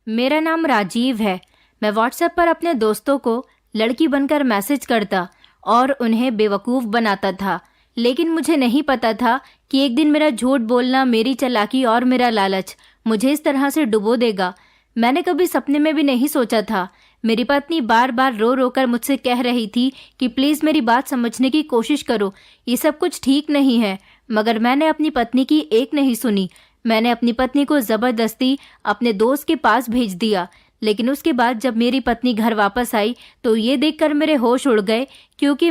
मेरा नाम राजीव है। मैं व्हाट्सएप पर अपने दोस्तों को लड़की बनकर मैसेज करता और उन्हें बेवकूफ़ बनाता था, लेकिन मुझे नहीं पता था कि एक दिन मेरा झूठ बोलना, मेरी चालाकी और मेरा लालच मुझे इस तरह से डुबो देगा। मैंने कभी सपने में भी नहीं सोचा था। मेरी पत्नी बार बार रो रो कर मुझसे कह रही थी कि प्लीज़ मेरी बात समझने की कोशिश करो, ये सब कुछ ठीक नहीं है। मगर मैंने अपनी पत्नी की एक नहीं सुनी। मैंने अपनी पत्नी को ज़बरदस्ती अपने दोस्त के पास भेज दिया। लेकिन उसके बाद जब मेरी पत्नी घर वापस आई तो ये देखकर मेरे होश उड़ गए, क्योंकि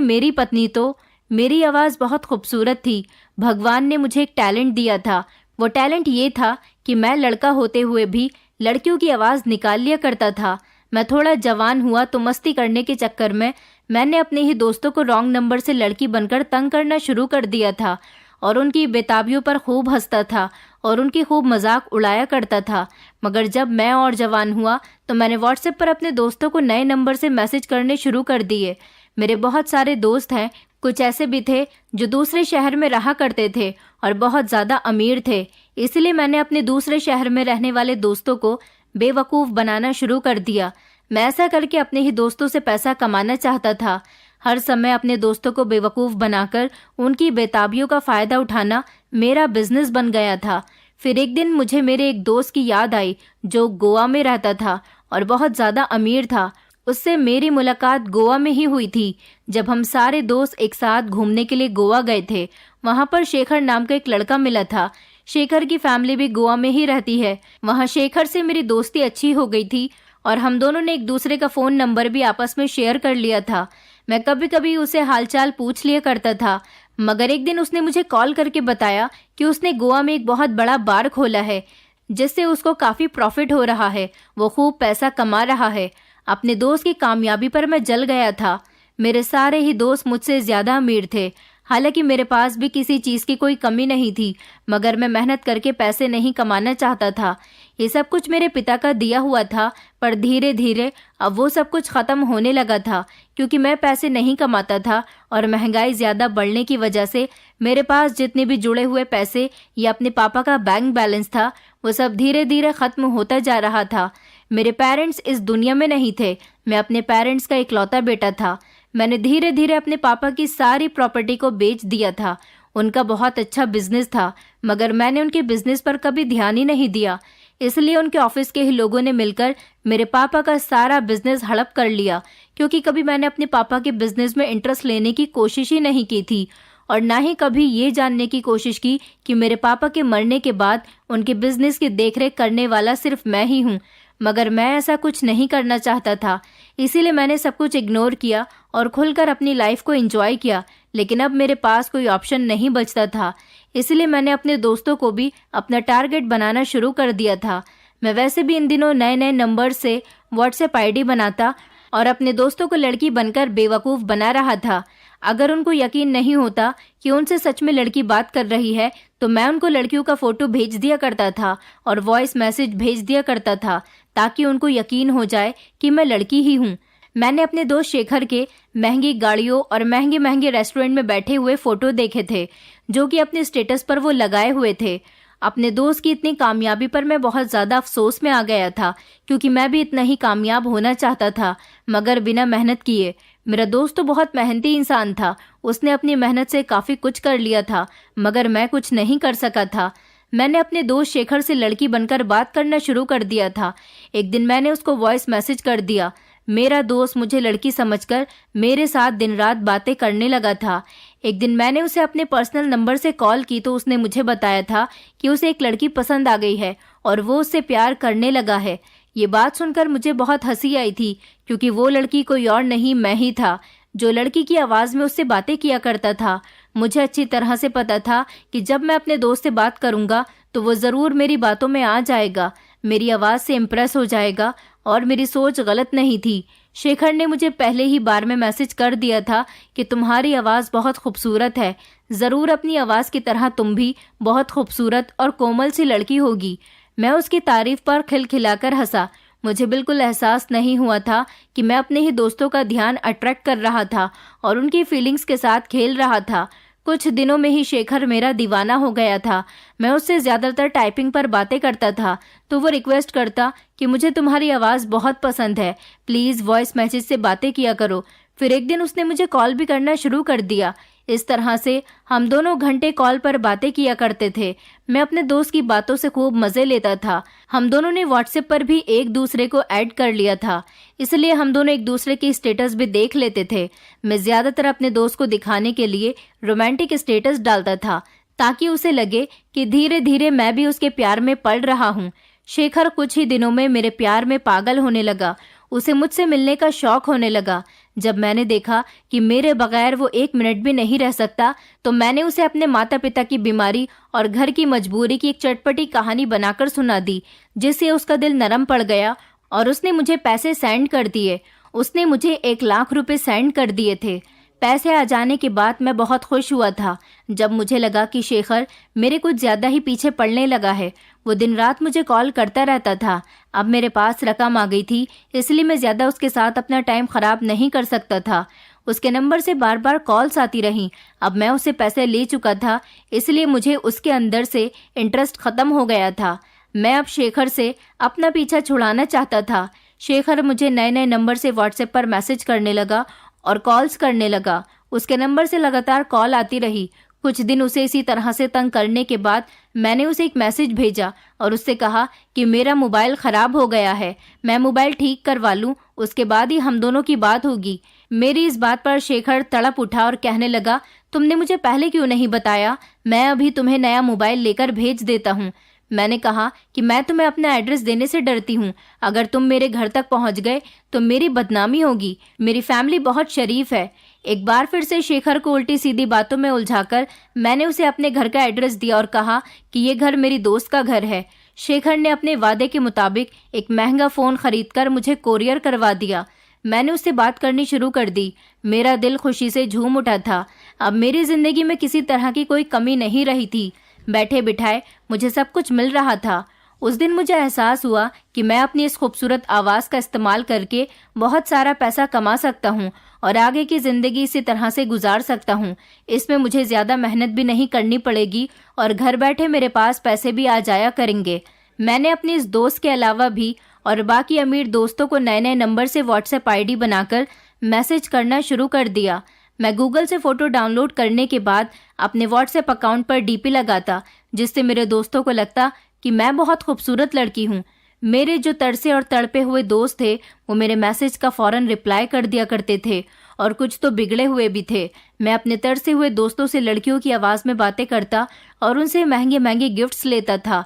मेरी आवाज़ बहुत खूबसूरत थी। भगवान ने मुझे एक टैलेंट दिया था। वो टैलेंट ये था कि मैं लड़का होते हुए भी लड़कियों की आवाज़ निकाल लिया करता था। मैं थोड़ा जवान हुआ तो मस्ती करने के चक्कर में मैंने अपने ही दोस्तों को रॉन्ग नंबर से लड़की बनकर तंग करना शुरू कर दिया था और उनकी बेताबियों पर खूब हंसता था और उनकी खूब मजाक उड़ाया करता था। मगर जब मैं और जवान हुआ तो मैंने व्हाट्सएप पर अपने दोस्तों को नए नंबर से मैसेज करने शुरू कर दिए। मेरे बहुत सारे दोस्त हैं, कुछ ऐसे भी थे जो दूसरे शहर में रहा करते थे और बहुत ज़्यादा अमीर थे। इसलिए मैंने अपने दूसरे शहर में रहने वाले दोस्तों को बेवकूफ़ बनाना शुरू कर दिया। मैं ऐसा करके अपने ही दोस्तों से पैसा कमाना चाहता था। हर समय अपने दोस्तों को बेवकूफ़ बनाकर उनकी बेताबियों का फ़ायदा उठाना मेरा बिजनेस बन गया था। फिर एक दिन मुझे मेरे एक दोस्त की याद आई जो गोवा में रहता था और बहुत ज़्यादा अमीर था। उससे मेरी मुलाकात गोवा में ही हुई थी, जब हम सारे दोस्त एक साथ घूमने के लिए गोवा गए थे। वहाँ पर शेखर नाम का एक लड़का मिला था। शेखर की फैमिली भी गोवा में ही रहती है। वहाँ शेखर से मेरी दोस्ती अच्छी हो गई थी और हम दोनों ने एक दूसरे का फ़ोन नंबर भी आपस में शेयर कर लिया था। मैं कभी कभी उसे हालचाल पूछ लिया करता था। मगर एक दिन उसने मुझे कॉल करके बताया कि उसने गोवा में एक बहुत बड़ा बार खोला है, जिससे उसको काफ़ी प्रॉफिट हो रहा है। वो खूब पैसा कमा रहा है। अपने दोस्त की कामयाबी पर मैं जल गया था। मेरे सारे ही दोस्त मुझसे ज़्यादा अमीर थे। हालांकि मेरे पास भी किसी चीज़ की कोई कमी नहीं थी, मगर मैं मेहनत करके पैसे नहीं कमाना चाहता था। ये सब कुछ मेरे पिता का दिया हुआ था, पर धीरे धीरे अब वो सब कुछ ख़त्म होने लगा था, क्योंकि मैं पैसे नहीं कमाता था और महंगाई ज़्यादा बढ़ने की वजह से मेरे पास जितने भी जुड़े हुए पैसे या अपने पापा का बैंक बैलेंस था, वो सब धीरे धीरे ख़त्म होता जा रहा था। मेरे पेरेंट्स इस दुनिया में नहीं थे। मैं अपने पेरेंट्स का इकलौता बेटा था। मैंने धीरे धीरे अपने पापा की सारी प्रॉपर्टी को बेच दिया था। उनका बहुत अच्छा बिजनेस था, मगर मैंने उनके बिजनेस पर कभी ध्यान ही नहीं दिया। इसलिए उनके ऑफिस के ही लोगों ने मिलकर मेरे पापा का सारा बिजनेस हड़प कर लिया, क्योंकि कभी मैंने अपने पापा के बिजनेस में इंटरेस्ट लेने की कोशिश ही नहीं की थी और ना ही कभी ये जानने की कोशिश की कि मेरे पापा के मरने के बाद उनके बिजनेस की देखरेख करने वाला सिर्फ मैं ही हूँ। मगर मैं ऐसा कुछ नहीं करना चाहता था, इसीलिए मैंने सब कुछ इग्नोर किया और खुलकर अपनी लाइफ को एंजॉय किया। लेकिन अब मेरे पास कोई ऑप्शन नहीं बचता था, इसलिए मैंने अपने दोस्तों को भी अपना टारगेट बनाना शुरू कर दिया था। मैं वैसे भी इन दिनों नए नए नंबर से व्हाट्सएप आईडी बनाता और अपने दोस्तों को लड़की बनकर बेवकूफ़ बना रहा था। अगर उनको यकीन नहीं होता कि उनसे सच में लड़की बात कर रही है, तो मैं उनको लड़कियों का फ़ोटो भेज दिया करता था और वॉइस मैसेज भेज दिया करता था, ताकि उनको यकीन हो जाए कि मैं लड़की ही हूँ। मैंने अपने दोस्त शेखर के महंगी गाड़ियों और महंगे महंगे रेस्टोरेंट में बैठे हुए फ़ोटो देखे थे, जो कि अपने स्टेटस पर वो लगाए हुए थे। अपने दोस्त की इतनी कामयाबी पर मैं बहुत ज़्यादा अफसोस में आ गया था, क्योंकि मैं भी इतना ही कामयाब होना चाहता था, मगर बिना मेहनत किए। मेरा दोस्त तो बहुत मेहनती इंसान था। उसने अपनी मेहनत से काफ़ी कुछ कर लिया था, मगर मैं कुछ नहीं कर सका था। मैंने अपने दोस्त शेखर से लड़की बनकर बात करना शुरू कर दिया था। एक दिन मैंने उसको वॉइस मैसेज कर दिया। मेरा दोस्त मुझे लड़की समझकर मेरे साथ दिन रात बातें करने लगा था। एक दिन मैंने उसे अपने पर्सनल नंबर से कॉल की तो उसने मुझे बताया था कि उसे एक लड़की पसंद आ गई है और वो उससे प्यार करने लगा है। ये बात सुनकर मुझे बहुत हंसी आई थी, क्योंकि वो लड़की कोई और नहीं, मैं ही था, जो लड़की की आवाज़ में उससे बातें किया करता था। मुझे अच्छी तरह से पता था कि जब मैं अपने दोस्त से बात करूंगा तो वो ज़रूर मेरी बातों में आ जाएगा, मेरी आवाज़ से इम्प्रेस हो जाएगा, और मेरी सोच गलत नहीं थी। शेखर ने मुझे पहले ही बार में मैसेज कर दिया था कि तुम्हारी आवाज़ बहुत खूबसूरत है, ज़रूर अपनी आवाज़ की तरह तुम भी बहुत खूबसूरत और कोमल सी लड़की होगी। मैं उसकी तारीफ पर खिलखिलाकर हंसा। मुझे बिल्कुल एहसास नहीं हुआ था कि मैं अपने ही दोस्तों का ध्यान अट्रैक्ट कर रहा था और उनकी फीलिंग्स के साथ खेल रहा था। कुछ दिनों में ही शेखर मेरा दीवाना हो गया था। मैं उससे ज़्यादातर टाइपिंग पर बातें करता था, तो वो रिक्वेस्ट करता कि मुझे तुम्हारी आवाज़ बहुत पसंद है, प्लीज़ वॉइस मैसेज से बातें किया करो। फिर एक दिन उसने मुझे कॉल भी करना शुरू कर दिया। इस तरह से हम दोनों घंटे कॉल पर बातें किया करते थे। मैं अपने दोस्त की बातों से खूब मज़े लेता था। हम दोनों ने व्हाट्सएप पर भी एक दूसरे को ऐड कर लिया था, इसलिए हम दोनों एक दूसरे की स्टेटस भी देख लेते थे। मैं ज़्यादातर अपने दोस्त को दिखाने के लिए रोमांटिक स्टेटस डालता था, ताकि उसे लगे कि धीरे धीरे मैं भी उसके प्यार में पड़ रहा हूँ। शेखर कुछ ही दिनों में मेरे प्यार में पागल होने लगा। उसे मुझसे मिलने का शौक होने लगा। जब मैंने देखा कि मेरे बगैर वो 1 मिनट भी नहीं रह सकता, तो मैंने उसे अपने माता पिता की बीमारी और घर की मजबूरी की एक चटपटी कहानी बनाकर सुना दी, जिससे उसका दिल नरम पड़ गया और उसने मुझे पैसे सेंड कर दिए। उसने मुझे 1 लाख रुपए सेंड कर दिए थे। पैसे आ जाने के बाद मैं बहुत खुश हुआ था। जब मुझे लगा कि शेखर मेरे कुछ ज़्यादा ही पीछे पड़ने लगा है। वो दिन रात मुझे कॉल करता रहता था। अब मेरे पास रकम आ गई थी, इसलिए मैं ज़्यादा उसके साथ अपना टाइम ख़राब नहीं कर सकता था। उसके नंबर से बार बार कॉल्स आती रहीं। अब मैं उससे पैसे ले चुका था, इसलिए मुझे उसके अंदर से इंटरेस्ट ख़त्म हो गया था। मैं अब शेखर से अपना पीछा छुड़ाना चाहता था। शेखर मुझे नए नए नंबर से व्हाट्सएप पर मैसेज करने लगा और कॉल्स करने लगा। उसके नंबर से लगातार कॉल आती रही। कुछ दिन उसे इसी तरह से तंग करने के बाद मैंने उसे एक मैसेज भेजा और उससे कहा कि मेरा मोबाइल ख़राब हो गया है, मैं मोबाइल ठीक करवा लूँ, उसके बाद ही हम दोनों की बात होगी। मेरी इस बात पर शेखर तड़प उठा और कहने लगा, तुमने मुझे पहले क्यों नहीं बताया? मैं अभी तुम्हें नया मोबाइल लेकर भेज देता हूँ। मैंने कहा कि मैं तुम्हें अपना एड्रेस देने से डरती हूँ। अगर तुम मेरे घर तक पहुँच गए तो मेरी बदनामी होगी। मेरी फैमिली बहुत शरीफ है। एक बार फिर से शेखर को उल्टी सीधी बातों में उलझाकर मैंने उसे अपने घर का एड्रेस दिया और कहा कि ये घर मेरी दोस्त का घर है। शेखर ने अपने वादे के मुताबिक एक महंगा फ़ोन खरीदकर मुझे कोरियर करवा दिया। मैंने उससे बात करनी शुरू कर दी। मेरा दिल खुशी से झूम उठा था। अब मेरी ज़िंदगी में किसी तरह की कोई कमी नहीं रही थी। बैठे बिठाए मुझे सब कुछ मिल रहा था। उस दिन मुझे एहसास हुआ कि मैं अपनी इस खूबसूरत आवाज़ का इस्तेमाल करके बहुत सारा पैसा कमा सकता हूँ और आगे की ज़िंदगी इसी तरह से गुजार सकता हूँ। इसमें मुझे ज़्यादा मेहनत भी नहीं करनी पड़ेगी और घर बैठे मेरे पास पैसे भी आ जाया करेंगे। मैंने अपने इस दोस्त के अलावा भी और बाकी अमीर दोस्तों को नए नए नंबर से व्हाट्सएप आईडी बनाकर मैसेज करना शुरू कर दिया। मैं गूगल से फ़ोटो डाउनलोड करने के बाद अपने व्हाट्सएप अकाउंट पर डीपी लगाता, जिससे मेरे दोस्तों को लगता कि मैं बहुत खूबसूरत लड़की हूँ। मेरे जो तरसे और तड़पे हुए दोस्त थे वो मेरे मैसेज का फ़ौरन रिप्लाई कर दिया करते थे और कुछ तो बिगड़े हुए भी थे। मैं अपने तरसे हुए दोस्तों से लड़कियों की आवाज़ में बातें करता और उनसे महंगे महंगे गिफ्ट्स लेता था।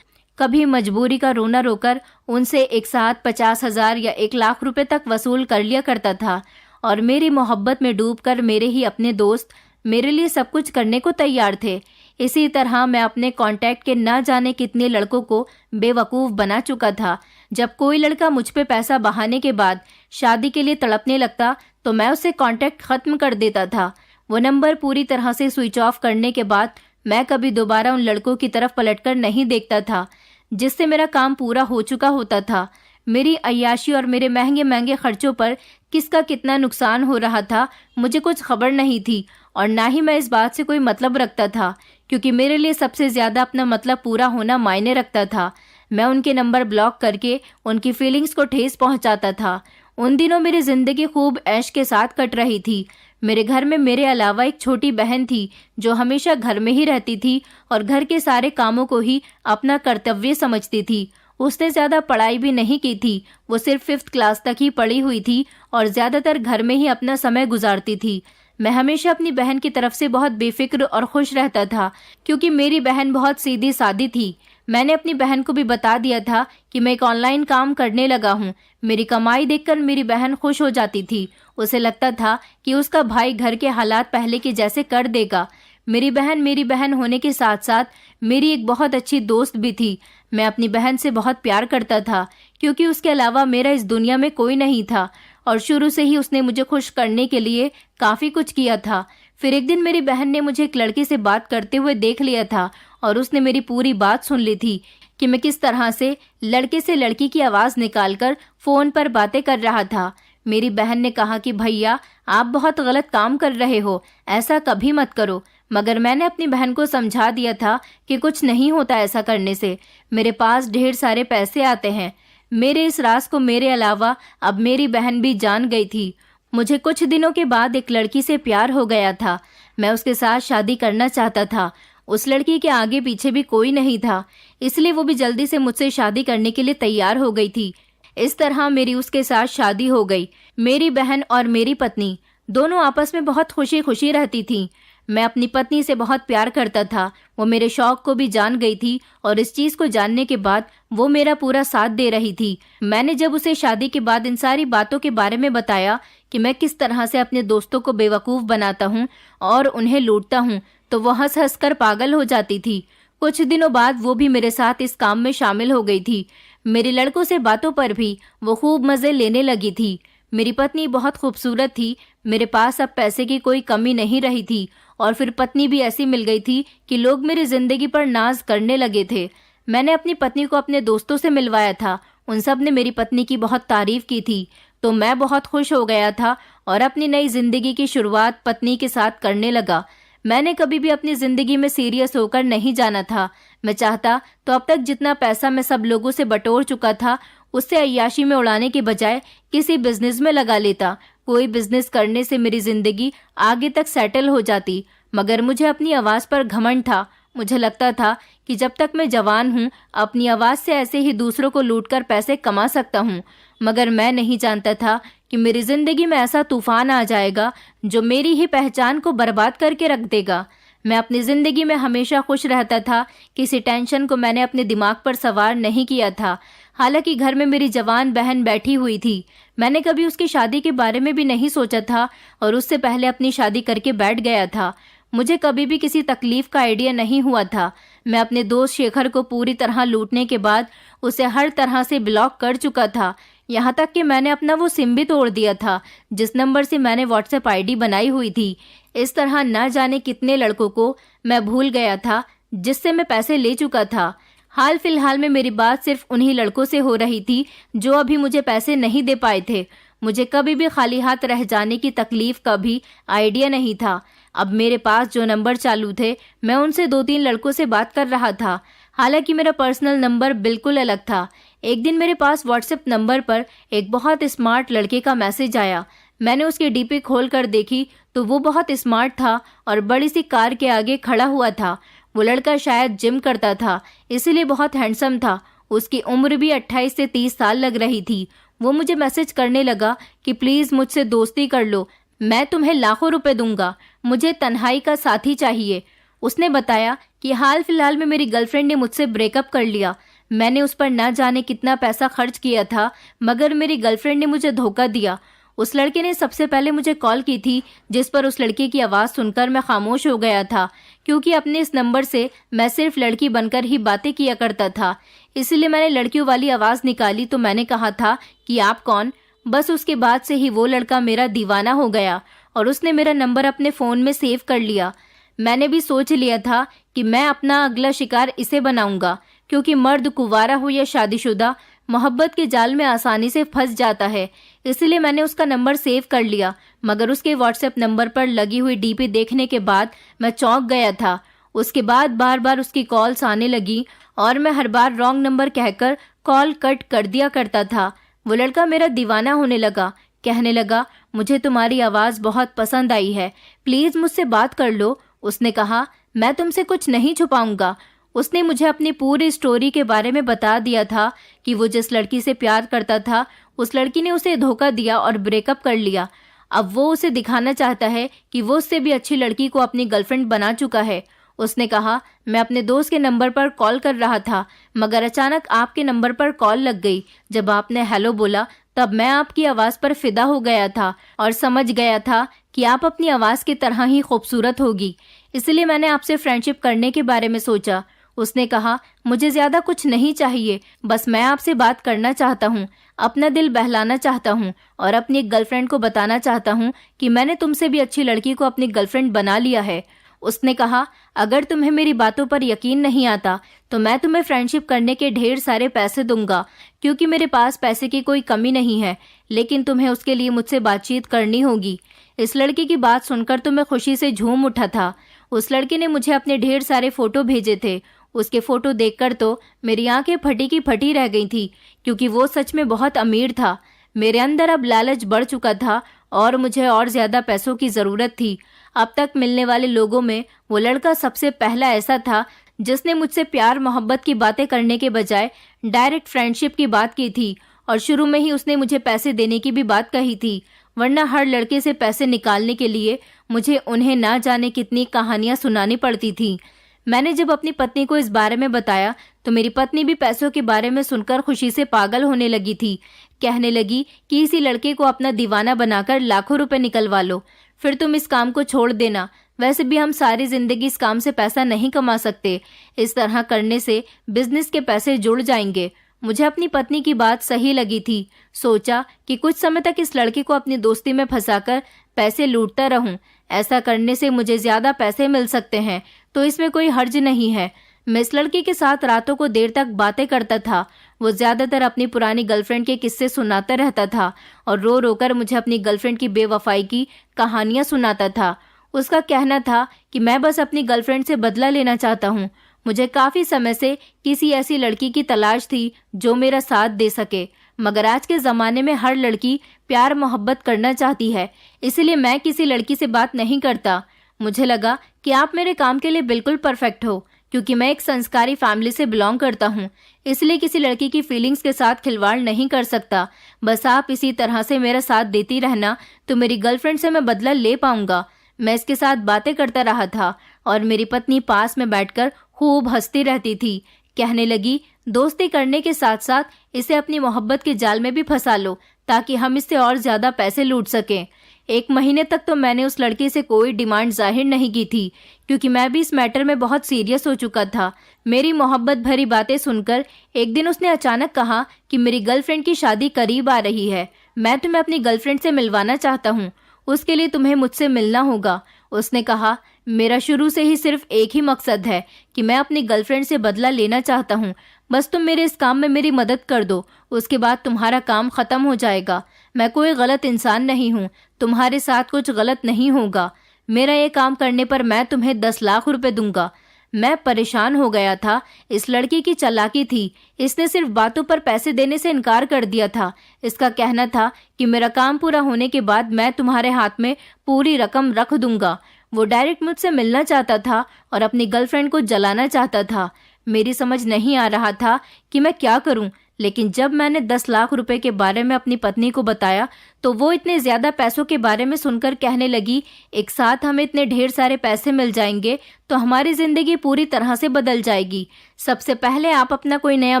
कभी मजबूरी का रोना रोकर उनसे एक साथ 50,000 या 1 लाख रुपए तक वसूल कर लिया करता था और मेरी मोहब्बत में डूबकर मेरे ही अपने दोस्त मेरे लिए सब कुछ करने को तैयार थे। इसी तरह मैं अपने कांटेक्ट के न जाने कितने लड़कों को बेवकूफ़ बना चुका था। जब कोई लड़का मुझ पे पैसा बहाने के बाद शादी के लिए तड़पने लगता तो मैं उससे कांटेक्ट ख़त्म कर देता था। वो नंबर पूरी तरह से स्विच ऑफ करने के बाद मैं कभी दोबारा उन लड़कों की तरफ पलटकर नहीं देखता था, जिससे मेरा काम पूरा हो चुका होता था। मेरी अय्याशी और मेरे महंगे महंगे खर्चों पर किसका कितना नुकसान हो रहा था मुझे कुछ खबर नहीं थी और ना ही मैं इस बात से कोई मतलब रखता था, क्योंकि मेरे लिए सबसे ज़्यादा अपना मतलब पूरा होना मायने रखता था। मैं उनके नंबर ब्लॉक करके उनकी फीलिंग्स को ठेस पहुंचाता था। उन दिनों मेरी ज़िंदगी खूब ऐश के साथ कट रही थी। मेरे घर में मेरे अलावा एक छोटी बहन थी जो हमेशा घर में ही रहती थी और घर के सारे कामों को ही अपना कर्तव्य समझती थी। उसने ज़्यादा पढ़ाई भी नहीं की थी, वो सिर्फ 5th क्लास तक ही पढ़ी हुई थी और ज़्यादातर घर में ही अपना समय गुजारती थी। मैं हमेशा अपनी बहन की तरफ से बहुत बेफिक्र और खुश रहता था, क्योंकि मेरी बहन बहुत सीधी सादी थी। मैंने अपनी बहन को भी बता दिया था कि मैं एक ऑनलाइन काम करने लगा हूँ। मेरी कमाई देखकर मेरी बहन खुश हो जाती थी। उसे लगता था कि उसका भाई घर के हालात पहले के जैसे कर देगा। मेरी बहन होने के साथ साथ मेरी एक बहुत अच्छी दोस्त भी थी। मैं अपनी बहन से बहुत प्यार करता था, क्योंकि उसके अलावा मेरा इस दुनिया में कोई नहीं था और शुरू से ही उसने मुझे खुश करने के लिए काफ़ी कुछ किया था। फिर एक दिन मेरी बहन ने मुझे एक लड़के से बात करते हुए देख लिया था और उसने मेरी पूरी बात सुन ली थी कि मैं किस तरह से लड़के से लड़की की आवाज़ निकालकर फ़ोन पर बातें कर रहा था। मेरी बहन ने कहा कि भैया आप बहुत गलत काम कर रहे हो, ऐसा कभी मत करो। मगर मैंने अपनी बहन को समझा दिया था कि कुछ नहीं होता ऐसा करने से। मेरे पास ढेर सारे पैसे आते हैं। मेरे इस राज को मेरे अलावा अब मेरी बहन भी जान गई थी। मुझे कुछ दिनों के बाद एक लड़की से प्यार हो गया था। मैं उसके साथ शादी करना चाहता था। उस लड़की के आगे पीछे भी कोई नहीं था, इसलिए वो भी जल्दी से मुझसे शादी करने के लिए तैयार हो गई थी। इस तरह मेरी उसके साथ शादी हो गई। मेरी बहन और मेरी पत्नी दोनों आपस में बहुत खुशी खुशी रहती थी। मैं अपनी पत्नी से बहुत प्यार करता था। वो मेरे शौक को भी जान गई थी और इस चीज को जानने के बाद वो मेरा पूरा साथ दे रही थी। मैंने जब उसे शादी के बाद इन सारी बातों के बारे में बताया कि मैं किस तरह से अपने दोस्तों को बेवकूफ बनाता हूँ और उन्हें लूटता हूँ, तो वो हंस हंस कर पागल हो जाती थी। कुछ दिनों बाद वो भी मेरे साथ इस काम में शामिल हो गई थी। मेरे लड़कों से बातों पर भी वो खूब मजे लेने लगी थी। मेरी पत्नी बहुत खूबसूरत थी। मेरे पास अब पैसे की कोई कमी नहीं रही थी और फिर पत्नी भी ऐसी मिल गई थी कि लोग मेरी जिंदगी पर नाज करने लगे थे। मैंने अपनी पत्नी को अपने दोस्तों से मिलवाया था। उन सब ने मेरी पत्नी की बहुत तारीफ की थी, तो मैं बहुत खुश हो गया था और अपनी नई जिंदगी की शुरुआत पत्नी के साथ करने लगा। मैंने कभी भी अपनी जिंदगी में सीरियस होकर नहीं जाना था। मैं चाहता तो अब तक जितना पैसा मैं सब लोगों से बटोर चुका था उससे अय्याशी में उड़ाने के बजाय किसी बिजनेस में लगा लेता। कोई बिजनेस करने से मेरी जिंदगी आगे तक सेटल हो जाती। मगर मुझे अपनी आवाज पर घमंड था। मुझे लगता था कि जब तक मैं जवान हूँ अपनी आवाज से ऐसे ही दूसरों को लूटकर पैसे कमा सकता हूँ। मगर मैं नहीं जानता था कि मेरी जिंदगी में ऐसा तूफान आ जाएगा जो मेरी ही पहचान को बर्बाद करके रख देगा। मैं अपनी जिंदगी में हमेशा खुश रहता था। किसी टेंशन को मैंने अपने दिमाग पर सवार नहीं किया था। हालांकि घर में मेरी जवान बहन बैठी हुई थी। मैंने कभी उसकी शादी के बारे में भी नहीं सोचा था और उससे पहले अपनी शादी करके बैठ गया था। मुझे कभी भी किसी तकलीफ का आइडिया नहीं हुआ था। मैं अपने दोस्त शेखर को पूरी तरह लूटने के बाद उसे हर तरह से ब्लॉक कर चुका था। यहाँ तक कि मैंने अपना वो सिम भी तोड़ दिया था जिस नंबर से मैंने व्हाट्सएप आईडी बनाई हुई थी। इस तरह न जाने कितने लड़कों को मैं भूल गया था जिससे मैं पैसे ले चुका था। हाल फिलहाल में मेरी बात सिर्फ उन्हीं लड़कों से हो रही थी जो अभी मुझे पैसे नहीं दे पाए थे। मुझे कभी भी खाली हाथ रह जाने की तकलीफ का भी आइडिया नहीं था। अब मेरे पास जो नंबर चालू थे मैं उनसे 2-3 लड़कों से बात कर रहा था। हालांकि मेरा पर्सनल नंबर बिल्कुल अलग था। एक दिन मेरे पास व्हाट्सएप नंबर पर एक बहुत स्मार्ट लड़के का मैसेज आया। मैंने उसकी डीपी खोल कर देखी तो वो बहुत स्मार्ट था और बड़ी सी कार के आगे खड़ा हुआ था। वो लड़का शायद जिम करता था, इसीलिए बहुत हैंडसम था। उसकी उम्र भी 28 से 30 साल लग रही थी। वो मुझे मैसेज करने लगा कि प्लीज मुझसे दोस्ती कर लो, मैं तुम्हें लाखों रुपए दूंगा, मुझे तन्हाई का साथी चाहिए। उसने बताया कि हाल फिलहाल में मेरी गर्लफ्रेंड ने मुझसे ब्रेकअप कर लिया। मैंने उस पर ना जाने कितना पैसा खर्च किया था, मगर मेरी गर्लफ्रेंड ने मुझे धोखा दिया। उस लड़के ने सबसे पहले मुझे कॉल की थी, जिस पर उस लड़के की आवाज़ सुनकर मैं खामोश हो गया था, क्योंकि अपने इस नंबर से मैं सिर्फ लड़की बनकर ही बातें किया करता था। इसलिए मैंने लड़कियों वाली आवाज़ निकाली तो मैंने कहा था कि आप कौन। बस उसके बाद से ही वो लड़का मेरा दीवाना हो गया और उसने मेरा नंबर अपने फ़ोन में सेव कर लिया। मैंने भी सोच लिया था कि मैं अपना अगला शिकार इसे बनाऊंगा, क्योंकि मर्द कुंवारा हो या शादीशुदा मोहब्बत के जाल में आसानी से फंस जाता है। इसलिए मैंने उसका नंबर सेव कर लिया, मगर उसके व्हाट्सएप नंबर पर लगी हुई डीपी देखने के बाद मैं चौंक गया था। उसके बाद बार बार उसकी कॉल्स आने लगी और मैं हर बार रॉन्ग नंबर कहकर कॉल कट कर दिया करता था। वो लड़का मेरा दीवाना होने लगा। कहने लगा, मुझे तुम्हारी आवाज़ बहुत पसंद आई है, प्लीज़ मुझसे बात कर लो। उसने कहा, मैं तुमसे कुछ नहीं छुपाऊंगा। उसने मुझे अपनी पूरी स्टोरी के बारे में बता दिया था कि वो जिस लड़की से प्यार करता था उस लड़की ने उसे धोखा दिया और ब्रेकअप कर लिया। अब वो उसे दिखाना चाहता है कि वो उससे भी अच्छी लड़की को अपनी गर्लफ्रेंड बना चुका है। उसने कहा, मैं अपने दोस्त के नंबर पर कॉल कर रहा था, मगर अचानक आपके नंबर पर कॉल लग गई। जब आपने हेलो बोला तब मैं आपकी आवाज़ पर फिदा हो गया था और समझ गया था कि आप अपनी आवाज़ की तरह ही खूबसूरत होगी। इसलिए मैंने आपसे फ्रेंडशिप करने के बारे में सोचा। उसने कहा, मुझे ज़्यादा कुछ नहीं चाहिए, बस मैं आपसे बात करना चाहता हूँ, अपना दिल बहलाना चाहता हूँ और अपनी गर्लफ्रेंड को बताना चाहता हूँ कि मैंने तुमसे भी अच्छी लड़की को अपनी गर्लफ्रेंड बना लिया है। उसने कहा, अगर तुम्हें मेरी बातों पर यकीन नहीं आता तो मैं तुम्हें फ्रेंडशिप करने के ढेर सारे पैसे दूंगा, क्योंकि मेरे पास पैसे की कोई कमी नहीं है, लेकिन तुम्हें उसके लिए मुझसे बातचीत करनी होगी। इस लड़की की बात सुनकर तो मैं खुशी से झूम उठा था। उस लड़के ने मुझे अपने ढेर सारे फोटो भेजे थे। उसके फोटो देखकर तो मेरी आंखें फटी की फटी रह गई थी, क्योंकि वो सच में बहुत अमीर था। मेरे अंदर अब लालच बढ़ चुका था और मुझे और ज्यादा पैसों की जरूरत थी। अब तक मिलने वाले लोगों में वो लड़का सबसे पहला ऐसा था जिसने मुझसे प्यार मोहब्बत की बातें करने के बजाय डायरेक्ट फ्रेंडशिप की बात की थी, और शुरू में ही उसने मुझे पैसे देने की भी बात कही थी। वरना हर लड़के से पैसे निकालने के लिए मुझे उन्हें ना जाने कितनी कहानियां सुनानी पड़ती थी। मैंने जब अपनी पत्नी को इस बारे में बताया तो मेरी पत्नी भी पैसों के बारे में सुनकर खुशी से पागल होने लगी थी। कहने लगी कि इसी लड़के को अपना दीवाना बनाकर लाखों रुपए निकलवा लो, फिर तुम इस काम को छोड़ देना। वैसे भी हम सारी जिंदगी इस काम से पैसा नहीं कमा सकते। इस तरह करने से बिजनेस के पैसे जुड़ जाएंगे। मुझे अपनी पत्नी की बात सही लगी थी। सोचा कि कुछ समय तक इस लड़के को अपनी दोस्ती में फंसाकर पैसे लूटता रहूं। ऐसा करने से मुझे ज्यादा पैसे मिल सकते हैं, तो इसमें कोई हर्ज नहीं है। मैं इस लड़के के साथ रातों को देर तक बातें करता था। वो ज्यादातर अपनी पुरानी गर्लफ्रेंड के किस्से सुनाता रहता था और रो रो कर मुझे अपनी गर्लफ्रेंड की बेवफाई की कहानियां सुनाता था। उसका कहना था कि मैं बस अपनी गर्लफ्रेंड से बदला लेना चाहता हूँ। मुझे काफी समय से किसी ऐसी लड़की की तलाश थी जो मेरा साथ दे सके, मगर आज के जमाने में हर लड़की प्यार मोहब्बत करना चाहती है, इसलिए मैं किसी लड़की से बात नहीं करता। मुझे लगा कि आप मेरे काम के लिए बिल्कुल परफेक्ट हो, क्योंकि मैं एक संस्कारी फैमिली से बिलोंग करता हूँ, इसलिए किसी लड़की की फीलिंग्स के साथ खिलवाड़ नहीं कर सकता। बस आप इसी तरह से मेरा साथ देती रहना तो मेरी गर्लफ्रेंड से मैं बदला ले पाऊंगा। मैं इसके साथ बातें करता रहा था और मेरी पत्नी पास में बैठकर खूब हंसती रहती थी। कहने लगी, दोस्ती करने के साथ साथ इसे अपनी मोहब्बत के जाल में भी फंसा लो, ताकि हम इससे और ज्यादा पैसे लूट सकें। 1 महीने तक तो मैंने उस लड़के से कोई डिमांड जाहिर नहीं की थी, क्योंकि मैं भी इस मैटर में बहुत सीरियस हो चुका था। मेरी मोहब्बत भरी बातें सुनकर एक दिन उसने अचानक कहा कि मेरी गर्लफ्रेंड की शादी करीब आ रही है, मैं तुम्हें अपनी गर्लफ्रेंड से मिलवाना चाहता हूँ, उसके लिए तुम्हें मुझसे मिलना होगा। उसने कहा, मेरा शुरू से ही सिर्फ एक ही मकसद है कि मैं अपनी गर्लफ्रेंड से बदला लेना चाहता हूँ। बस तुम मेरे इस काम में मेरी मदद कर दो, उसके बाद तुम्हारा काम खत्म हो जाएगा। मैं कोई गलत इंसान नहीं हूँ, तुम्हारे साथ कुछ गलत नहीं होगा। मेरा ये काम करने पर मैं तुम्हें 10 लाख रुपए दूंगा। मैं परेशान हो गया था। इस लड़की की चालाकी थी, इसने सिर्फ बातों पर पैसे देने से इनकार कर दिया था। इसका कहना था कि मेरा काम पूरा होने के बाद मैं तुम्हारे हाथ में पूरी रकम रख दूंगा। वो डायरेक्ट मुझसे मिलना चाहता था और अपनी गर्लफ्रेंड को जलाना चाहता था। मेरी समझ नहीं आ रहा था कि मैं क्या करूं, लेकिन जब मैंने 10 लाख रुपए के बारे में अपनी पत्नी को बताया तो वो इतने ज्यादा पैसों के बारे में सुनकर कहने लगी, एक साथ हमें इतने ढेर सारे पैसे मिल जाएंगे तो हमारी जिंदगी पूरी तरह से बदल जाएगी। सबसे पहले आप अपना कोई नया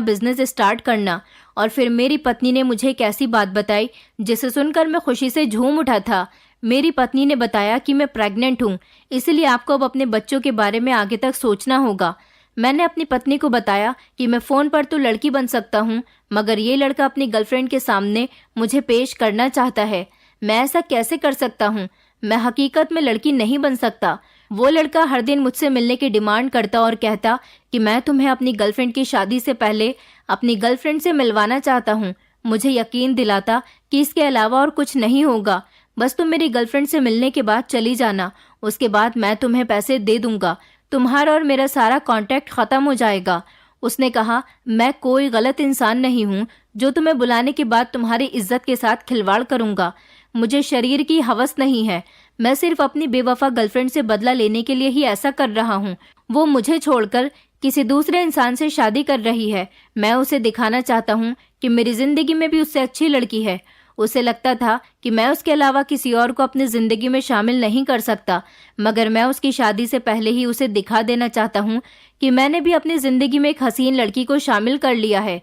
बिजनेस स्टार्ट करना। और फिर मेरी पत्नी ने मुझे एक ऐसी बात बताई जिसे सुनकर मैं खुशी से झूम उठा था। मेरी पत्नी ने बताया कि मैं प्रेग्नेंट हूँ, इसलिए आपको अब अपने बच्चों के बारे में आगे तक सोचना होगा। मैंने अपनी पत्नी को बताया कि मैं फोन पर तो लड़की बन सकता हूँ, मगर ये लड़का अपनी गर्लफ्रेंड के सामने मुझे पेश करना चाहता है। मैं ऐसा कैसे कर सकता हूँ? मैं हकीकत में लड़की नहीं बन सकता। वो लड़का हर दिन मुझसे मिलने की डिमांड करता और कहता कि मैं तुम्हें अपनी गर्लफ्रेंड की शादी से पहले अपनी गर्लफ्रेंड से मिलवाना चाहता हूँ। मुझे यकीन दिलाता कि इसके अलावा और कुछ नहीं होगा, बस तुम मेरी गर्लफ्रेंड से मिलने के बाद चली जाना, उसके बाद मैं तुम्हें पैसे दे दूंगा, तुम्हारा और मेरा सारा कांटेक्ट खत्म हो जाएगा। उसने कहा, मैं कोई गलत इंसान नहीं हूँ जो तुम्हें बुलाने के बाद तुम्हारी इज्जत के साथ खिलवाड़ करूंगा। मुझे शरीर की हवस नहीं है, मैं सिर्फ अपनी बेवफा गर्लफ्रेंड से बदला लेने के लिए ही ऐसा कर रहा हूँ। वो मुझे छोड़कर किसी दूसरे इंसान से शादी कर रही है। मैं उसे दिखाना चाहता हूँ कि मेरी जिंदगी में भी उससे अच्छी लड़की है। उसे लगता था कि मैं उसके अलावा किसी और को अपनी जिंदगी में शामिल नहीं कर सकता, मगर मैं उसकी शादी से पहले ही उसे दिखा देना चाहता हूँ कि मैंने भी अपनी जिंदगी में एक हसीन लड़की को शामिल कर लिया है।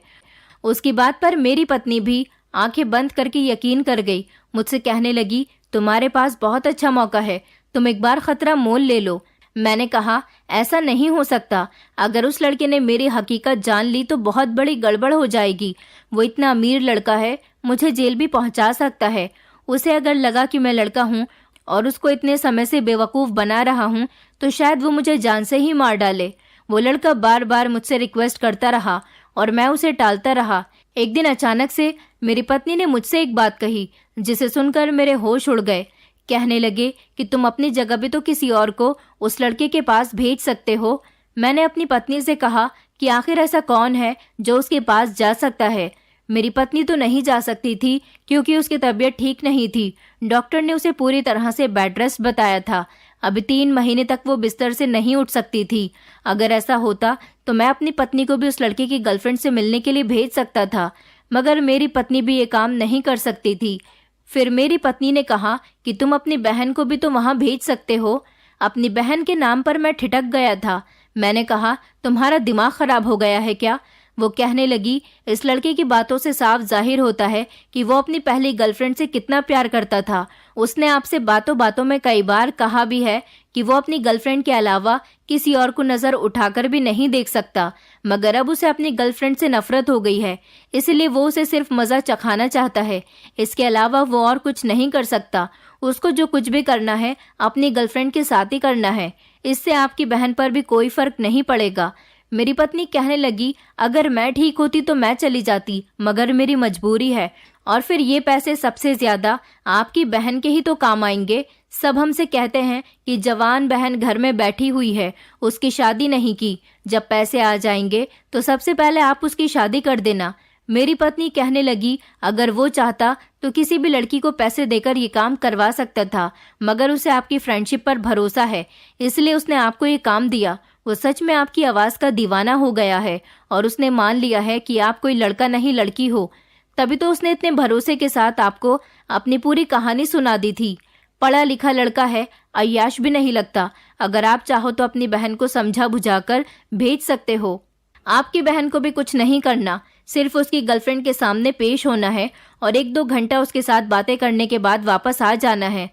उसकी बात पर मेरी पत्नी भी आंखें बंद करके यकीन कर गई। मुझसे कहने लगी, तुम्हारे पास बहुत अच्छा मौका है, तुम एक बार खतरा मोल ले लो। मैंने कहा, ऐसा नहीं हो सकता। अगर उस लड़के ने मेरी हकीकत जान ली तो बहुत बड़ी गड़बड़ हो जाएगी। वो इतना अमीर लड़का है, मुझे जेल भी पहुंचा सकता है। उसे अगर लगा कि मैं लड़का हूं और उसको इतने समय से बेवकूफ बना रहा हूं तो शायद वो मुझे जान से ही मार डाले। वो लड़का बार बार मुझसे रिक्वेस्ट करता रहा और मैं उसे टालता रहा। एक दिन अचानक से मेरी पत्नी ने मुझसे एक बात कही जिसे सुनकर मेरे होश उड़ गए। कहने लगे कि तुम अपनी जगह भी तो किसी और को उस लड़के के पास भेज सकते हो। मैंने अपनी पत्नी से कहा कि आखिर ऐसा कौन है जो उसके पास जा सकता है। मेरी पत्नी तो नहीं जा सकती थी क्योंकि उसकी तबीयत ठीक नहीं थी। डॉक्टर ने उसे पूरी तरह से बेड रेस्ट बताया था। अभी 3 महीने तक वो बिस्तर से नहीं उठ सकती थी। अगर ऐसा होता तो मैं अपनी पत्नी को भी उस लड़के की गर्लफ्रेंड से मिलने के लिए भेज सकता था, मगर मेरी पत्नी भी ये काम नहीं कर सकती थी। फिर मेरी पत्नी ने कहा कि तुम अपनी बहन को भी तो वहां भेज सकते हो। अपनी बहन के नाम पर मैं ठिठक गया था। मैंने कहा, तुम्हारा दिमाग खराब हो गया है क्या? वो कहने लगी, इस लड़के की बातों से साफ जाहिर होता है कि वो अपनी पहली गर्लफ्रेंड से कितना प्यार करता था। उसने आपसे बातों बातों में कई बार कहा भी है कि वो अपनी गर्लफ्रेंड के अलावा किसी और को नजर उठाकर भी नहीं देख सकता, मगर अब उसे अपनी गर्लफ्रेंड से नफरत हो गई है, इसलिए वो उसे सिर्फ मजा चखाना चाहता है। इसके अलावा वो और कुछ नहीं कर सकता। उसको जो कुछ भी करना है अपनी गर्लफ्रेंड के साथ ही करना है। इससे आपकी बहन पर भी कोई फर्क नहीं पड़ेगा। मेरी पत्नी कहने लगी, अगर मैं ठीक होती तो मैं चली जाती, मगर मेरी मजबूरी है, और फिर ये पैसे सबसे ज्यादा आपकी बहन के ही तो काम आएंगे। सब हमसे कहते हैं कि जवान बहन घर में बैठी हुई है, उसकी शादी नहीं की। जब पैसे आ जाएंगे तो सबसे पहले आप उसकी शादी कर देना। मेरी पत्नी कहने लगी, अगर वो चाहता तो किसी भी लड़की को पैसे देकर ये काम करवा सकता था, मगर उसे आपकी फ्रेंडशिप पर भरोसा है, इसलिए उसने आपको ये काम दिया। वो सच में आपकी आवाज का दीवाना हो गया है और उसने मान लिया है कि आप कोई लड़का नहीं लड़की हो। तभी तो उसने इतने भरोसे के साथ आपको अपनी पूरी कहानी सुना दी थी। पढ़ा लिखा लड़का है, अय्याश भी नहीं लगता। अगर आप चाहो तो अपनी बहन को समझा बुझाकर भेज सकते हो। आपकी बहन को भी कुछ नहीं करना, सिर्फ उसकी गर्लफ्रेंड के सामने पेश होना है और 1-2 घंटा उसके साथ बातें करने के बाद वापस आ जाना है।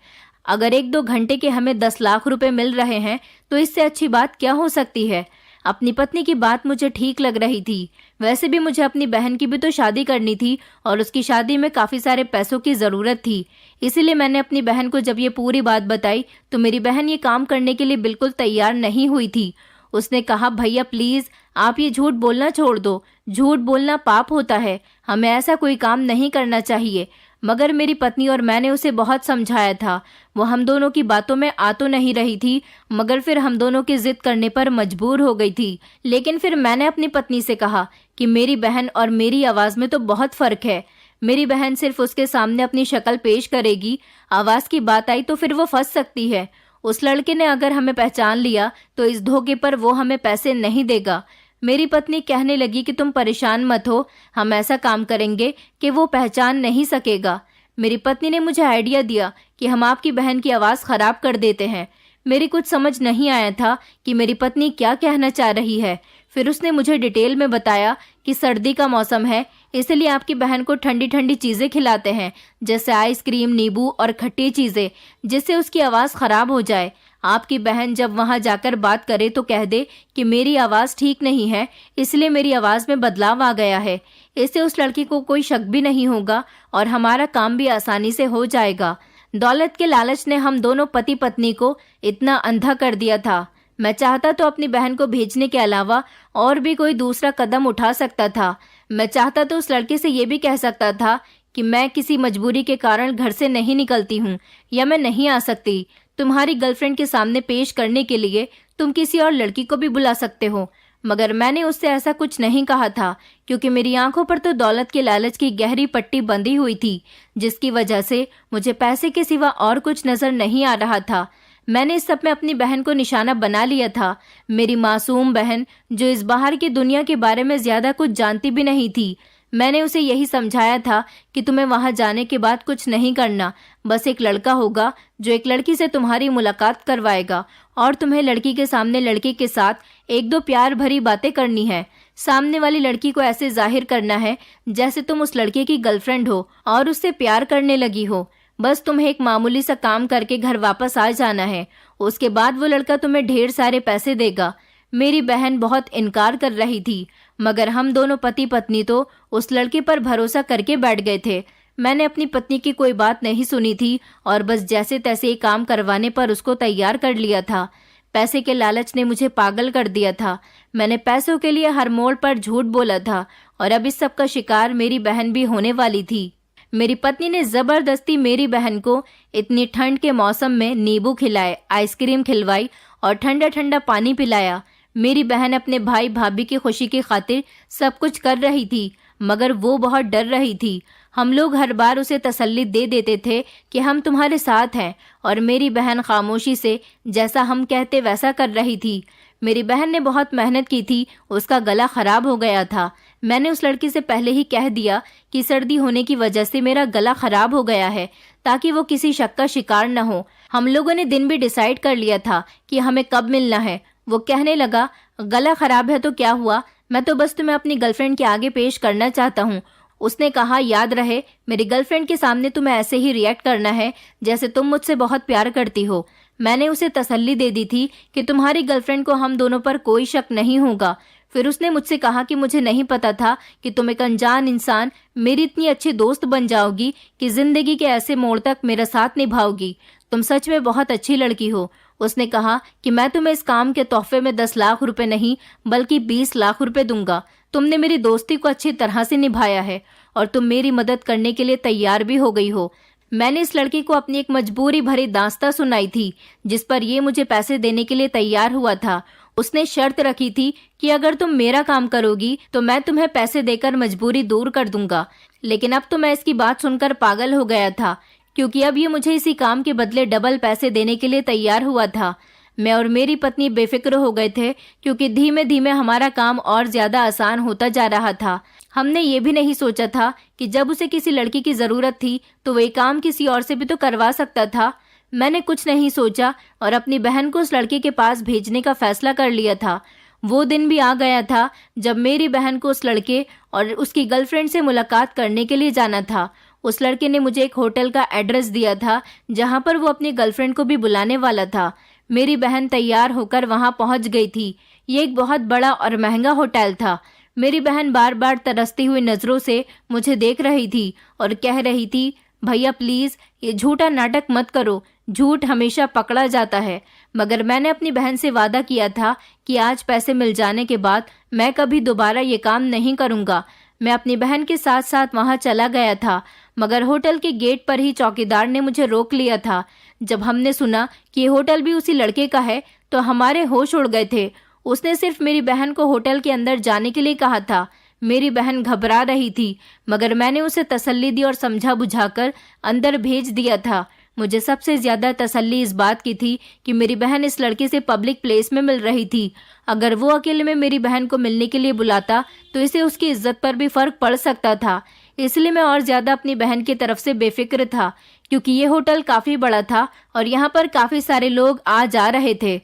अगर 1-2 घंटे के हमें 10 लाख रुपए मिल रहे हैं तो इससे अच्छी बात क्या हो सकती है। अपनी पत्नी की बात मुझे ठीक लग रही थी। वैसे भी मुझे अपनी बहन की भी तो शादी करनी थी और उसकी शादी में काफी सारे पैसों की जरूरत थी। इसीलिए मैंने अपनी बहन को जब ये पूरी बात बताई तो मेरी बहन ये काम करने के लिए बिल्कुल तैयार नहीं हुई थी। उसने कहा, भैया प्लीज आप ये झूठ बोलना छोड़ दो। झूठ बोलना पाप होता है, हमें ऐसा कोई काम नहीं करना चाहिए। मगर मेरी पत्नी और मैंने उसे बहुत समझाया था। वो हम दोनों की बातों में आ तो नहीं रही थी, मगर फिर हम दोनों की जिद करने पर मजबूर हो गई थी। लेकिन फिर मैंने अपनी पत्नी से कहा कि मेरी बहन और मेरी आवाज में तो बहुत फर्क है। मेरी बहन सिर्फ उसके सामने अपनी शक्ल पेश करेगी, आवाज की बात आई तो फिर वो फंस सकती है। उस लड़के ने अगर हमें पहचान लिया तो इस धोखे पर वो हमें पैसे नहीं देगा। मेरी पत्नी कहने लगी कि तुम परेशान मत हो, हम ऐसा काम करेंगे कि वो पहचान नहीं सकेगा। मेरी पत्नी ने मुझे आइडिया दिया कि हम आपकी बहन की आवाज़ खराब कर देते हैं। मेरी कुछ समझ नहीं आया था कि मेरी पत्नी क्या कहना चाह रही है। फिर उसने मुझे डिटेल में बताया कि सर्दी का मौसम है, इसलिए आपकी बहन को ठंडी ठंडी चीज़ें खिलाते हैं, जैसे आइसक्रीम, नींबू और खट्टी चीज़ें, जिससे उसकी आवाज़ खराब हो जाए। आपकी बहन जब वहां जाकर बात करे तो कह दे कि मेरी आवाज़ ठीक नहीं है, इसलिए मेरी आवाज़ में बदलाव आ गया है। इससे उस लड़की को कोई शक भी नहीं होगा और हमारा काम भी आसानी से हो जाएगा। दौलत के लालच ने हम दोनों पति पत्नी को इतना अंधा कर दिया था। मैं चाहता तो अपनी बहन को भेजने के अलावा और भी कोई दूसरा कदम उठा सकता था। मैं चाहता तो उस लड़के से ये भी कह सकता था कि मैं किसी मजबूरी के कारण घर से नहीं निकलती हूँ या मैं नहीं आ सकती। तुम्हारी गर्लफ्रेंड के सामने पेश करने के लिए तुम किसी और लड़की को भी बुला सकते हो, मगर मैंने उससे ऐसा कुछ नहीं कहा था, क्योंकि मेरी आंखों पर तो दौलत के लालच की गहरी पट्टी बंधी हुई थी, जिसकी वजह से मुझे पैसे के सिवा और कुछ नजर नहीं आ रहा था। मैंने इस सब में अपनी बहन को निशाना बना लिया था। मेरी मासूम बहन, जो इस बाहर की दुनिया के बारे में ज्यादा कुछ जानती भी नहीं थी। मैंने उसे यही समझाया था कि तुम्हें वहां जाने के बाद कुछ नहीं करना, बस एक लड़का होगा जो एक लड़की से तुम्हारी मुलाकात करवाएगा और तुम्हें लड़की के सामने लड़के के साथ 1-2 प्यार भरी बातें करनी है। सामने वाली लड़की को ऐसे जाहिर करना है जैसे तुम उस लड़के की गर्लफ्रेंड हो और उससे प्यार करने लगी हो। बस तुम्हें एक मामूली सा काम करके घर वापस आ जाना है। उसके बाद वो लड़का तुम्हें ढेर सारे पैसे देगा। मेरी बहन बहुत इनकार कर रही थी, मगर हम दोनों पति पत्नी तो उस लड़के पर भरोसा करके बैठ गए थे। मैंने अपनी पत्नी की कोई बात नहीं सुनी थी और बस जैसे तैसे ये काम करवाने पर उसको तैयार कर लिया था। पैसे के लालच ने मुझे पागल कर दिया था। मैंने पैसों के लिए हर मोड़ पर झूठ बोला था और अब इस सब का शिकार मेरी बहन भी होने वाली थी। मेरी पत्नी ने जबरदस्ती मेरी बहन को इतनी ठंड के मौसम में नींबू खिलाए, आइसक्रीम खिलवाई और ठंडा ठंडा पानी पिलाया। मेरी बहन अपने भाई भाभी की खुशी की खातिर सब कुछ कर रही थी, मगर वो बहुत डर रही थी। हम लोग हर बार उसे तसल्ली दे देते थे कि हम तुम्हारे साथ हैं, और मेरी बहन खामोशी से जैसा हम कहते वैसा कर रही थी। मेरी बहन ने बहुत मेहनत की थी, उसका गला खराब हो गया था। मैंने उस लड़की से पहले ही कह दिया कि सर्दी होने की वजह से मेरा गला खराब हो गया है, ताकि वो किसी शक का शिकार न हो। हम लोगों ने दिन भी डिसाइड कर लिया था कि हमें कब मिलना है। वो कहने लगा, गला खराब है तो क्या हुआ, मैं तो बस तुम्हें अपनी गर्लफ्रेंड के आगे पेश करना चाहता हूँ। उसने कहा, याद रहे मेरी गर्लफ्रेंड के सामने तुम्हें ऐसे ही रिएक्ट करना है जैसे तुम मुझसे बहुत प्यार करती हो। मैंने उसे तसल्ली दे दी थी कि तुम्हारी गर्लफ्रेंड को हम दोनों पर कोई शक नहीं होगा। फिर उसने मुझसे कहा कि मुझे नहीं पता था कि तुम एक अनजान इंसान मेरी इतनी अच्छी दोस्त बन जाओगी कि जिंदगी के ऐसे मोड़ तक मेरा साथ निभाओगी। तुम सच में बहुत अच्छी लड़की हो। उसने कहा कि मैं तुम्हें इस काम के तोहफे में 10 लाख रुपए नहीं बल्कि 20 लाख रुपए दूंगा। तुमने मेरी दोस्ती को अच्छी तरह से निभाया है और तुम मेरी मदद करने के लिए तैयार भी हो गई हो। मैंने इस लड़की को अपनी एक मजबूरी भरी दास्तां सुनाई थी, जिस पर ये मुझे पैसे देने के लिए तैयार हुआ था। उसने शर्त रखी थी कि अगर तुम मेरा काम करोगी तो मैं तुम्हें पैसे देकर मजबूरी दूर कर दूंगा। लेकिन अब तो मैं इसकी बात सुनकर पागल हो गया था, क्योंकि अब ये मुझे इसी काम के बदले डबल पैसे देने के लिए तैयार हुआ था। मैं और मेरी पत्नी बेफिक्र हो गए थे, क्योंकि धीमे धीमे हमारा काम और ज्यादा आसान होता जा रहा था। हमने ये भी नहीं सोचा था कि जब उसे किसी लड़की की जरूरत थी तो वह काम किसी और से भी तो करवा सकता था। मैंने कुछ नहीं सोचा और अपनी बहन को उस लड़के के पास भेजने का फैसला कर लिया था। वो दिन भी आ गया था जब मेरी बहन को उस लड़के और उसकी गर्लफ्रेंड से मुलाकात करने के लिए जाना था। उस लड़के ने मुझे एक होटल का एड्रेस दिया था, जहां पर वो अपनी गर्लफ्रेंड को भी बुलाने वाला था। मेरी बहन तैयार होकर वहां पहुंच गई थी। ये एक बहुत बड़ा और महंगा होटल था। मेरी बहन बार बार तरसती हुई नजरों से मुझे देख रही थी और कह रही थी, भैया प्लीज ये झूठा नाटक मत करो, झूठ हमेशा पकड़ा जाता है। मगर मैंने अपनी बहन से वादा किया था कि आज पैसे मिल जाने के बाद मैं कभी दोबारा ये काम नहीं करूंगा। मैं अपनी बहन के साथ साथ वहां चला गया था, मगर होटल के गेट पर ही चौकीदार ने मुझे रोक लिया था। जब हमने सुना कि ये होटल भी उसी लड़के का है तो हमारे होश उड़ गए थे। उसने सिर्फ मेरी बहन को होटल के अंदर जाने के लिए कहा था। मेरी बहन घबरा रही थी, मगर मैंने उसे तसल्ली दी और समझा बुझाकर अंदर भेज दिया था। मुझे सबसे ज्यादा तसल्ली इस बात की थी कि मेरी बहन इस लड़के से पब्लिक प्लेस में मिल रही थी। अगर वो अकेले में मेरी बहन को मिलने के लिए बुलाता तो इसे उसकी इज्जत पर भी फर्क पड़ सकता था। इसलिए मैं और ज्यादा अपनी बहन की तरफ से बेफिक्र था, क्योंकि ये होटल काफी बड़ा था और यहाँ पर काफी सारे लोग आ जा रहे थे।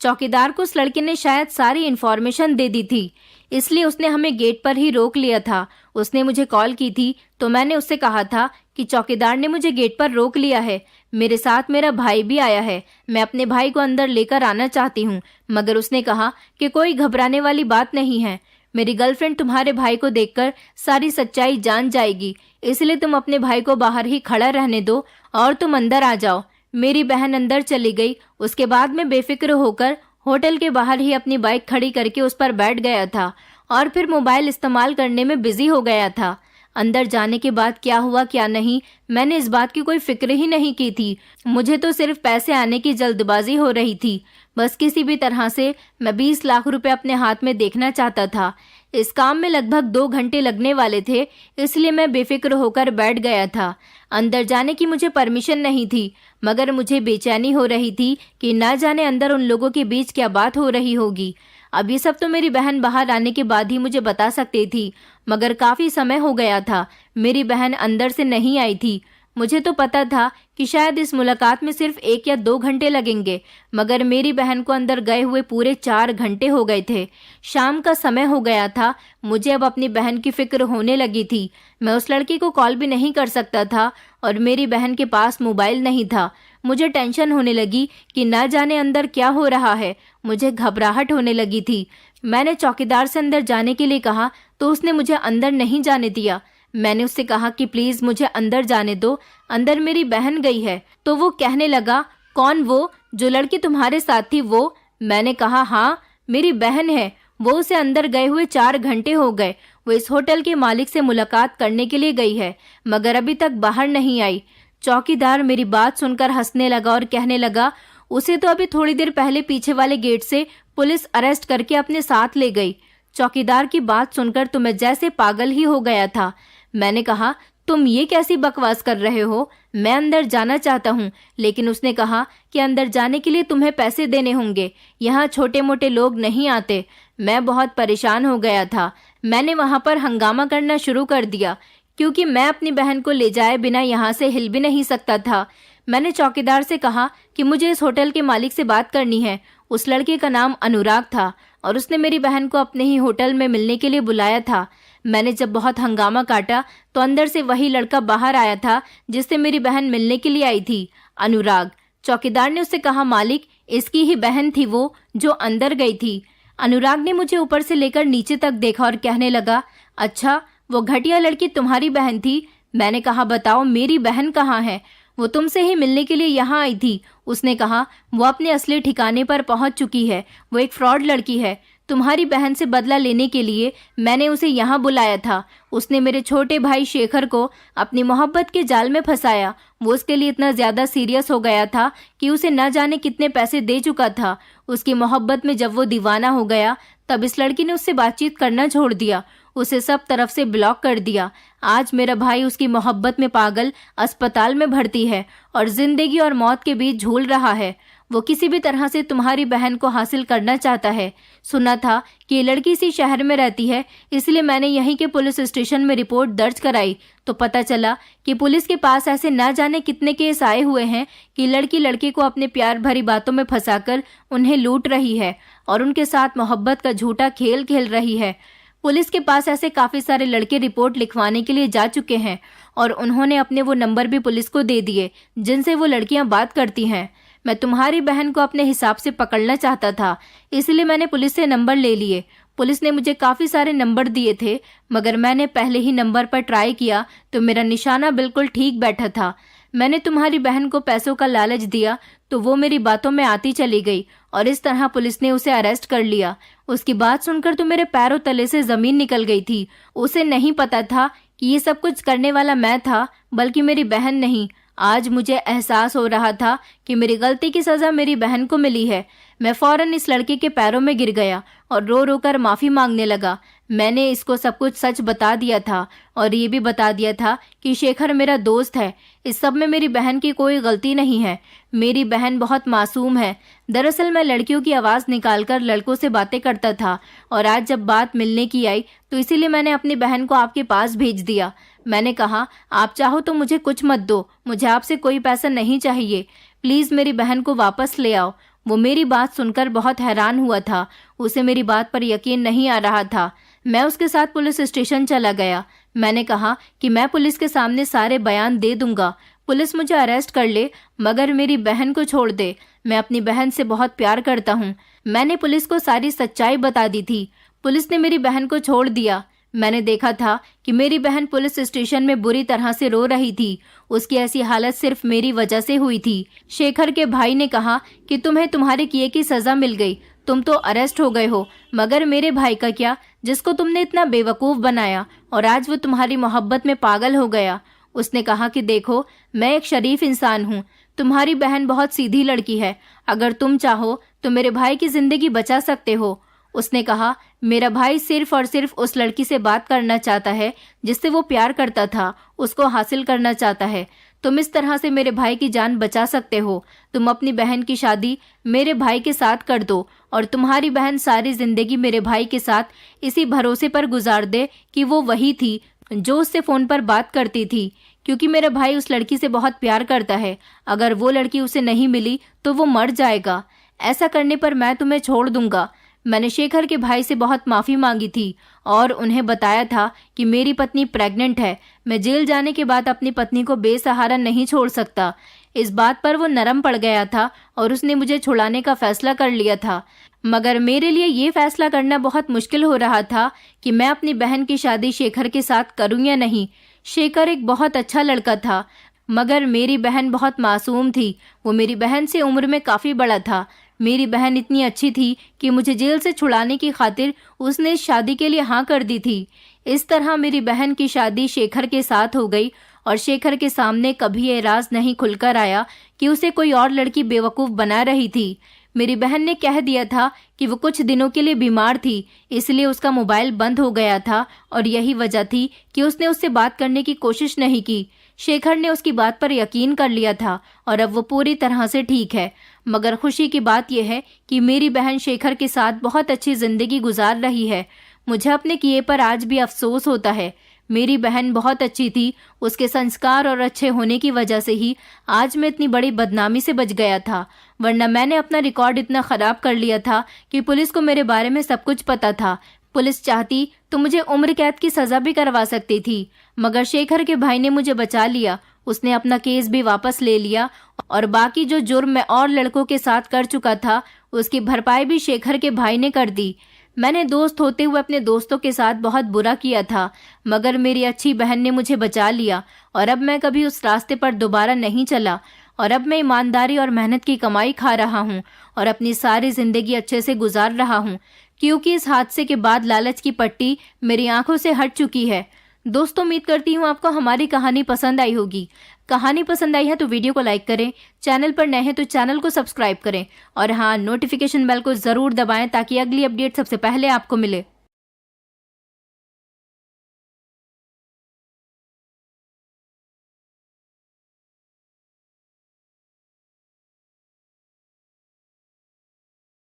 चौकीदार को उस लड़के ने शायद सारी इन्फॉर्मेशन दे दी थी, इसलिए उसने हमें गेट पर ही रोक लिया था। उसने मुझे कॉल की थी तो मैंने उससे कहा था कि चौकीदार ने मुझे गेट पर रोक लिया है, मेरे साथ मेरा भाई भी आया है, मैं अपने भाई को अंदर लेकर आना चाहती हूँ। मगर उसने कहा कि कोई घबराने वाली बात नहीं है, मेरी गर्लफ्रेंड तुम्हारे भाई को देखकर सारी सच्चाई जान जाएगी, इसलिए तुम अपने भाई को बाहर ही खड़ा रहने दो और तुम अंदर आ जाओ। मेरी बहन अंदर चली गई। उसके बाद मैं बेफिक्र होकर होटल के बाहर ही अपनी बाइक खड़ी करके उस पर बैठ गया था और फिर मोबाइल इस्तेमाल करने में बिजी हो गया था। अंदर जाने के बाद क्या हुआ क्या नहीं, मैंने इस बात की कोई फिक्र ही नहीं की थी। मुझे तो सिर्फ पैसे आने की जल्दबाजी हो रही थी। बस किसी भी तरह से मैं 20 लाख रुपए अपने हाथ में देखना चाहता था। इस काम में लगभग 2 घंटे लगने वाले थे, इसलिए मैं बेफिक्र होकर बैठ गया था। अंदर जाने की मुझे परमिशन नहीं थी, मगर मुझे बेचैनी हो रही थी कि ना जाने अंदर उन लोगों के बीच क्या बात हो रही होगी। अब ये सब तो मेरी बहन बाहर आने के बाद ही मुझे बता सकती थी, मगर काफी समय हो गया था, मेरी बहन अंदर से नहीं आई थी। मुझे तो पता था कि शायद इस मुलाकात में सिर्फ 1 या 2 घंटे लगेंगे, मगर मेरी बहन को अंदर गए हुए पूरे 4 घंटे हो गए थे। शाम का समय हो गया था। मुझे अब अपनी बहन की फिक्र होने लगी थी। मैं उस लड़की को कॉल भी नहीं कर सकता था और मेरी बहन के पास मोबाइल नहीं था। मुझे टेंशन होने लगी कि ना जाने अंदर क्या हो रहा है। मुझे घबराहट होने लगी थी। मैंने चौकीदार से अंदर जाने के लिए कहा तो उसने मुझे अंदर नहीं जाने दिया। मैंने उससे कहा कि प्लीज मुझे अंदर जाने दो, अंदर मेरी बहन गई है। तो वो कहने लगा, कौन वो जो लड़की तुम्हारे साथ थी वो? मैंने कहा हाँ मेरी बहन है। वो उसे अंदर गए हुए 4 घंटे हो गए। वो इस होटल के मालिक से मुलाकात करने के लिए गई है, मगर अभी तक बाहर नहीं आई। चौकीदार मेरी बात सुनकर हंसने लगा और कहने लगा, उसे तो अभी थोड़ी देर पहले पीछे वाले गेट से पुलिस अरेस्ट करके अपने साथ ले गई। चौकीदार की बात सुनकर तो मैं जैसे पागल ही हो गया था। मैंने कहा, तुम ये कैसी बकवास कर रहे हो? मैं अंदर जाना चाहता हूँ। लेकिन उसने कहा कि अंदर जाने के लिए तुम्हें पैसे देने होंगे, यहाँ छोटे मोटे लोग नहीं आते। मैं बहुत परेशान हो गया था। मैंने वहाँ पर हंगामा करना शुरू कर दिया, क्योंकि मैं अपनी बहन को ले जाए बिना यहाँ से हिल भी नहीं सकता था। मैंने चौकीदार से कहा कि मुझे इस होटल के मालिक से बात करनी है। उस लड़के का नाम अनुराग था और उसने मेरी बहन को अपने ही होटल में मिलने के लिए बुलाया था। मैंने जब बहुत हंगामा काटा तो अंदर से वही लड़का बाहर आया था जिससे मेरी बहन मिलने के लिए आई थी, अनुराग। चौकीदार ने उससे कहा, मालिक, इसकी ही बहन थी वो जो अंदर गई थी। अनुराग ने मुझे ऊपर से लेकर नीचे तक देखा और कहने लगा, अच्छा, वो घटिया लड़की तुम्हारी बहन थी? मैंने कहा, बताओ मेरी बहन कहाँ है? वो तुमसे ही मिलने के लिए यहाँ आई थी। उसने कहा, वो अपने असली ठिकाने पर पहुंच चुकी है। वो एक फ्रॉड लड़की है। तुम्हारी बहन से बदला लेने के लिए मैंने उसे यहाँ बुलाया था। उसने मेरे छोटे भाई शेखर को अपनी मोहब्बत के जाल में फंसाया। वो उसके लिए इतना ज्यादा सीरियस हो गया था कि उसे न जाने कितने पैसे दे चुका था। उसकी मोहब्बत में जब वो दीवाना हो गया तब इस लड़की ने उससे बातचीत करना छोड़ दिया, उसे सब तरफ से ब्लॉक कर दिया। आज मेरा भाई उसकी मोहब्बत में पागल अस्पताल में भर्ती है और जिंदगी और मौत के बीच झूल रहा है। वो किसी भी तरह से तुम्हारी बहन को हासिल करना चाहता है। सुना था कि ये लड़की इसी शहर में रहती है, इसलिए मैंने यहीं के पुलिस स्टेशन में रिपोर्ट दर्ज कराई तो पता चला कि पुलिस के पास ऐसे न जाने कितने केस आए हुए हैं कि लड़की लड़के को अपने प्यार भरी बातों में फंसाकर उन्हें लूट रही है और उनके साथ मोहब्बत का झूठा खेल खेल रही है। पुलिस के पास ऐसे काफी सारे लड़के रिपोर्ट लिखवाने के लिए जा चुके हैं और उन्होंने अपने वो नंबर भी पुलिस को दे दिए जिनसे वो लड़कियां बात करती हैं। मैं तुम्हारी बहन को अपने हिसाब से पकड़ना चाहता था, इसलिए मैंने पुलिस से नंबर ले लिए। पुलिस ने मुझे काफी सारे नंबर दिए थे, मगर मैंने पहले ही नंबर पर ट्राई किया तो मेरा निशाना बिल्कुल ठीक बैठा था। मैंने तुम्हारी बहन को पैसों का लालच दिया तो वो मेरी बातों में आती चली गई और इस तरह पुलिस ने उसे अरेस्ट कर लिया। उसकी बात सुनकर तो मेरे पैरों तले से जमीन निकल गई थी। उसे नहीं पता था कि ये सब कुछ करने वाला मैं था, बल्कि मेरी बहन नहीं। आज मुझे एहसास हो रहा था कि मेरी गलती की सजा मेरी बहन को मिली है। मैं फौरन इस लड़के के पैरों में गिर गया और रो रो कर माफी मांगने लगा। मैंने इसको सब कुछ सच बता दिया था और ये भी बता दिया था कि शेखर मेरा दोस्त है। इस सब में मेरी बहन की कोई गलती नहीं है। मेरी बहन बहुत मासूम है। दरअसल मैं लड़कियों की आवाज़ निकालकर लड़कों से बातें करता था और आज जब बात मिलने की आई तो इसीलिए मैंने अपनी बहन को आपके पास भेज दिया। मैंने कहा, आप चाहो तो मुझे कुछ मत दो, मुझे आपसे कोई पैसा नहीं चाहिए। प्लीज़ मेरी बहन को वापस ले आओ। वो मेरी बात सुनकर बहुत हैरान हुआ था। उसे मेरी बात पर यकीन नहीं आ रहा था। मैं उसके साथ पुलिस स्टेशन चला गया। मैंने कहा कि मैं पुलिस के सामने सारे बयान दे दूंगा। पुलिस मुझे अरेस्ट कर ले, मगर मेरी बहन को छोड़ दे। मैं अपनी बहन से बहुत प्यार करता हूँ। मैंने पुलिस को सारी सच्चाई बता दी थी। पुलिस ने मेरी बहन को छोड़ दिया। मैंने देखा था कि मेरी बहन पुलिस स्टेशन में बुरी तरह से रो रही थी। उसकी ऐसी हालत सिर्फ मेरी वजह से हुई थी। शेखर के भाई ने कहा कि तुम्हें तुम्हारे किए की सजा मिल गई, तुम तो अरेस्ट हो गए हो, मगर मेरे भाई का क्या, जिसको तुमने इतना बेवकूफ़ बनाया और आज वो तुम्हारी मोहब्बत में पागल हो गया। उसने कहा कि देखो, मैं एक शरीफ इंसान हूँ। तुम्हारी बहन बहुत सीधी लड़की है। अगर तुम चाहो तो मेरे भाई की जिंदगी बचा सकते हो। उसने कहा, मेरा भाई सिर्फ और सिर्फ उस लड़की से बात करना चाहता है जिससे वो प्यार करता था, उसको हासिल करना चाहता है। तुम इस तरह से मेरे भाई की जान बचा सकते हो। तुम अपनी बहन की शादी मेरे भाई के साथ कर दो और तुम्हारी बहन सारी जिंदगी मेरे भाई के साथ इसी भरोसे पर गुजार दे कि वो वही थी जो उससे फ़ोन पर बात करती थी, क्योंकि मेरा भाई उस लड़की से बहुत प्यार करता है। अगर वो लड़की उसे नहीं मिली तो वो मर जाएगा। ऐसा करने पर मैं तुम्हें छोड़ दूंगा। मैंने शेखर के भाई से बहुत माफ़ी मांगी थी और उन्हें बताया था कि मेरी पत्नी प्रेग्नेंट है। मैं जेल जाने के बाद अपनी पत्नी को बेसहारा नहीं छोड़ सकता। इस बात पर वो नरम पड़ गया था और उसने मुझे छुड़ाने का फैसला कर लिया था। मगर मेरे लिए ये फैसला करना बहुत मुश्किल हो रहा था कि मैं अपनी बहन की शादी शेखर के साथ करूं या नहीं। शेखर एक बहुत अच्छा लड़का था, मगर मेरी बहन बहुत मासूम थी। वो मेरी बहन से उम्र में काफ़ी बड़ा था। मेरी बहन इतनी अच्छी थी कि मुझे जेल से छुड़ाने की खातिर उसने इस शादी के लिए हाँ कर दी थी। इस तरह मेरी बहन की शादी शेखर के साथ हो गई और शेखर के सामने कभी ये राज नहीं खुलकर आया कि उसे कोई और लड़की बेवकूफ़ बना रही थी। मेरी बहन ने कह दिया था कि वो कुछ दिनों के लिए बीमार थी, इसलिए उसका मोबाइल बंद हो गया था और यही वजह थी कि उसने उससे बात करने की कोशिश नहीं की। शेखर ने उसकी बात पर यकीन कर लिया था और अब वो पूरी तरह से ठीक है। मगर खुशी की बात यह है कि मेरी बहन शेखर के साथ बहुत अच्छी जिंदगी गुजार रही है। मुझे अपने किए पर आज भी अफसोस होता है। मेरी बहन बहुत अच्छी थी, उसके संस्कार और अच्छे होने की वजह से ही आज मैं इतनी बड़ी बदनामी से बच गया था, वरना मैंने अपना रिकॉर्ड इतना खराब कर लिया था कि पुलिस को मेरे बारे में सब कुछ पता था। पुलिस चाहती तो मुझे उम्र कैद की सजा भी करवा सकती थी, मगर शेखर के भाई ने मुझे बचा लिया। उसने अपना केस भी वापस ले लिया और बाकी जो जुर्म मैं और लड़कों के साथ कर चुका था उसकी भरपाई भी शेखर के भाई ने कर दी। मैंने दोस्त होते हुए अपने दोस्तों के साथ बहुत बुरा किया था, मगर मेरी अच्छी बहन ने मुझे बचा लिया और अब मैं कभी उस रास्ते पर दोबारा नहीं चला और अब मैं ईमानदारी और मेहनत की कमाई खा रहा हूँ और अपनी सारी जिंदगी अच्छे से गुजार रहा हूँ, क्योंकि इस हादसे के बाद लालच की पट्टी मेरी आंखों से हट चुकी है। दोस्तों, उम्मीद करती हूँ आपको हमारी कहानी पसंद आई होगी। कहानी पसंद आई है तो वीडियो को लाइक करें, चैनल पर नए हैं तो चैनल को सब्सक्राइब करें और हाँ, नोटिफिकेशन बेल को ज़रूर दबाएं ताकि अगली अपडेट सबसे पहले आपको मिले।